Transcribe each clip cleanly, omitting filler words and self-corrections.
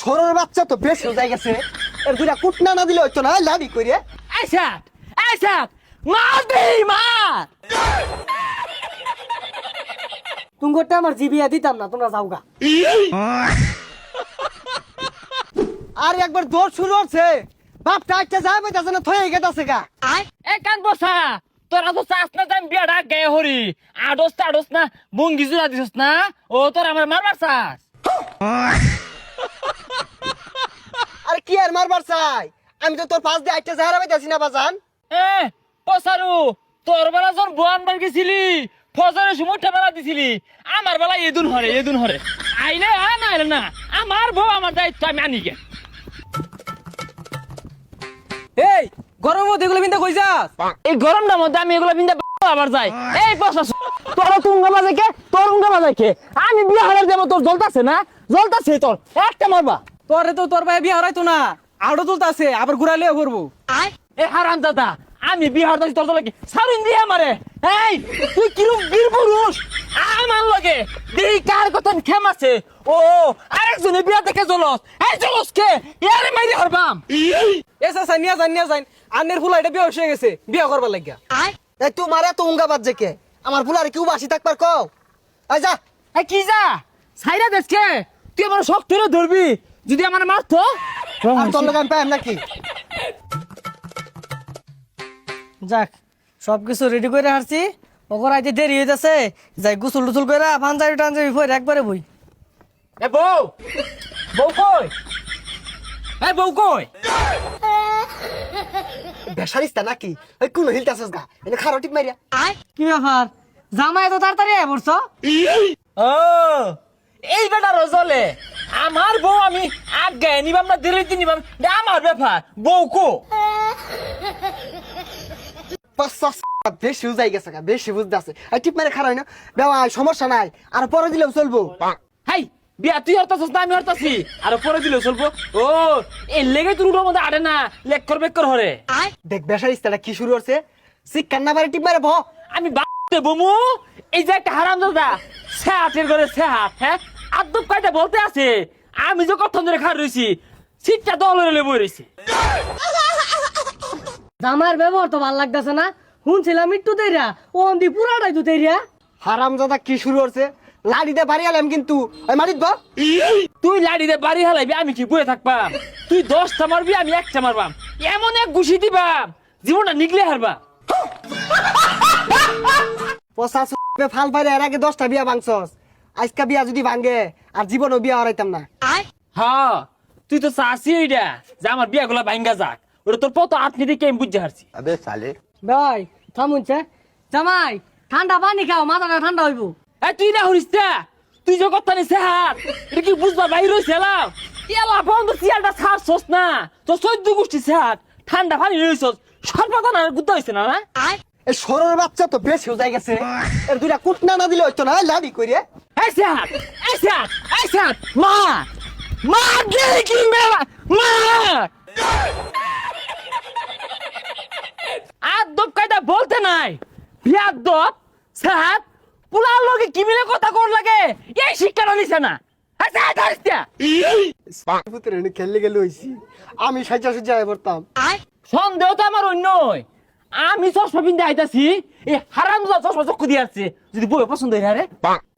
সরর বাচ্চা তো বেশ হয়ে গেছে। এর দুইটা কুটনা না দিলে হইতো না, লাভি করে। আচ্ছা আচ্ছা মার দে মার। তুঙ্গরটা আমার জিবিয়া দিতাম না, তোমরা যাওগা। আর একবার দৌড় শুরু হচ্ছে, বাপটা একটা যায় পাইতাছে না, থয়ে গেছে গা। এ কান বসা, তোরা তো চাস না আমি বিয়াটা গে হরি। আডস টাডস না বঙ্গি জুড়া দিছস না, ও তোর আমার মারবার চাস। আরে কি আর মারবার চাই, আমি তো তোর পাশ দিয়ে একটা যায় পাইতাছি না বাজান। এ পসারু, তোর বেলা যখন বোয়ান বার গেছিলি ফজরের সময় ঠেলা দিছিলি, আমার বেলা এদুন হরে আইলে না আইলে না, আমার বউ আমার দায়িত্ব আমি আনি গে। এই গরম মধ্যে এগুলো বিন্দা কই যাস? এই গরমটার মধ্যে আমি এগুলো বিন্দা আবার যাই। এই পসা তোর তুঙ্গা বাজে কে, তোর উঙ্গা বাজে কে? আমি বিয়া হওয়ার দেব, তোর জ্বলতাছে না, জ্বলতাছে তোর একটা মারবা। তোরে তো তোর ভাই বিয়া হরাইতো না, আড়ো তুলতাছে, আবার ঘুরাইলেও করবো। এ হারাম দাদা, আমি বিয়া হওয়ার তোর লাগে সারুন দিয়ে আমারে। এই তুই কিরম বীর পুরুষ আমার লগে দেখি কার কথা খেম আছে। ও আরেকজনে বিয়া দেখে জ্বলস, এই জ্বলস কে ইয়ারে মাইরে হরবাম। এসা সাই নিয়া যান আন্নের ফুলা এটা বিয়া হয়ে গেছে, বিয়া করবার লাগিয়া। এই তোমার এত উঙ্গা বাজছে কে? আমার ফুলারে কেউ বাসি থাকবার কও। এই যা। এই কি যা সাইরা দেশকে, তুই আমার শখ ধরে ধরবি, যদি আমার মারতো আর তোর লোক আমি পাইম নাকি? যাক সবকিছু রেডি করে হারছি, ওকর আইতে দেরি হইতাছে, যাই গুসল টুসল করে পাঞ্জাবি টাঞ্জাবি পরে একবারে বই। এ বউ, বউ কই? এ বউ কই? বেসারিস্তা নাকি? ওই কোন হিলতাছস গা, এনে খারো টিপ মারিয়া। কি ব্যাপার, জামাই তো তাড়াতাড়ি আয় পড়ছ? ও এই বেটা রজলে আমার বউ আমি আগে নিবাম না দিল্লিতে নিবাম, এটা আমার ব্যাপার। বউ কো? বেশি উজাই গেছে গা, বেশি বুঝতেছে। আর টিপ মারে খারাই না বেওয়াই, সমস্যা নাই, আর পরে দিলেও চলবো। হাই বিয়া তুই হরতাছিস না আমি হরতাছি, আর পরে দিলেও চলবো। ও এই লেগে তোর উড়োর মধ্যে আড়ে না, লেক্কর বেক্কর হরে। দেখ বেসারিস্তাটা কি শুরু করছে, শিক্ষার না পারে টিপ মারে ভ। আমি বাড়তে বমু, এই যে একটা হারাম দাদা সেহাটের ঘরে সেহাট, হ্যাঁ আদব কাইটা বলতে আছে, আমি যে কত ধরে খার রয়েছি, সিটটা দল হলে বই রয়েছে। জামাইয়ের ব্যবহার তো ভাল লাগতেছে না, শুনছিলাম একটু দেরিয়া, ও অন্দি পুরাটাই তো দেরিয়া। হারামজাদা কি শুরু করছে, লাড়িতে বাড়ি আলাম কিন্তু ওই মারিত বা। তুই লাড়িতে বাড়ি হালাইবি, আমি কি বয়ে থাকবাম? তুই 10টা মারবি, আমি একটা মারবাম, এমন এক ঘুষি দিবাম জীবনটা নিগলে হারবা। পচাশ ফাল পাইরে এর আগে 10টা বিয়া ভাঙছস, আজকা বিয়া যদি ভাঙে আর জীবনও বিয়া হরাইতাম না। হ্যাঁ তুই তো চাষি এইটা যে আমার বিয়া গুলা ভাঙ্গা যাক, ওটা তোর পত আপনি দেখে আমি বুঝতে পারছি। ভাই থামুনছে, জামাই ঠান্ডা পানি খাও, মাথাটা ঠান্ডা হইব। এই তুই না হরিস তা, তুই যে কথা নিছে হাত, এটা কি বুঝবা বাইর হইছে এলাও? এলা বন্ধ সিয়ালটা ছাড়ছস না, তো 14 গোষ্ঠী হাত ঠান্ডা পানি রইছস, সর্বদা না গুদ্ধ হইছে না না? এই সরর বাচ্চা তো বেশি হয়ে গেছে, এর দুইটা কুটনা না দিলে হইতো না, লাভি করে। এই হাত এই হাত এই হাত মা মা দে কি মেলা মা আদব কায়দা বলতে নাই, বিয়াদব সাহাত পুলার লগে কি মিলে কথা কোন লাগে, এই শিক্ষা নিছে না। আচ্ছা ধরস্তা পুত্র খেললে গেলে হইছি, আমি সাজা সুজা পড়তাম। সন্দেহ তো আমার অন্যই, আমি চশমা পিন্ধে আইতাছি, এই হারামজাদা চশমা চক্ষু দিয়ে আসছে, যদি বই পছন্দ হয় রে।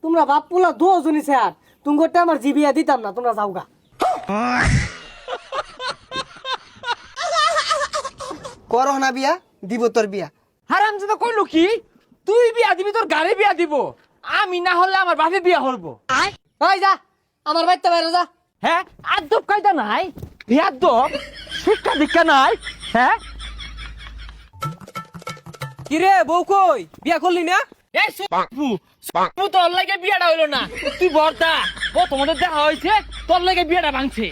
তোমরা বাপ পোলা দুজনই স্যার, তুঙ্গরটা আমার জিবিয়া দিতাম না, তোমরা যাওগা। করো না বিয়া, দিব তোর বিয়া। হারামজাদা কইলো কি, তুই বিয়া দিবি, তোর গাড়ি বিয়া দিব, আমি না হলে আমার বাপে বিয়া করবো। ওই যা আমার বাড়িতে বাইরে যা। হ্যাঁ আদব কায়দা নাই, বিয়াদব শিক্ষা দীক্ষা নাই। হ্যাঁ কিরে বউ কই, বিয়া করলি না? এই সুপু সুপু তোর লাগে বিয়াটা হইলো না, তুই বর্দা প্রথমত দেখা হয়েছে, তোর লাগে বিয়াটা ভাঙছে।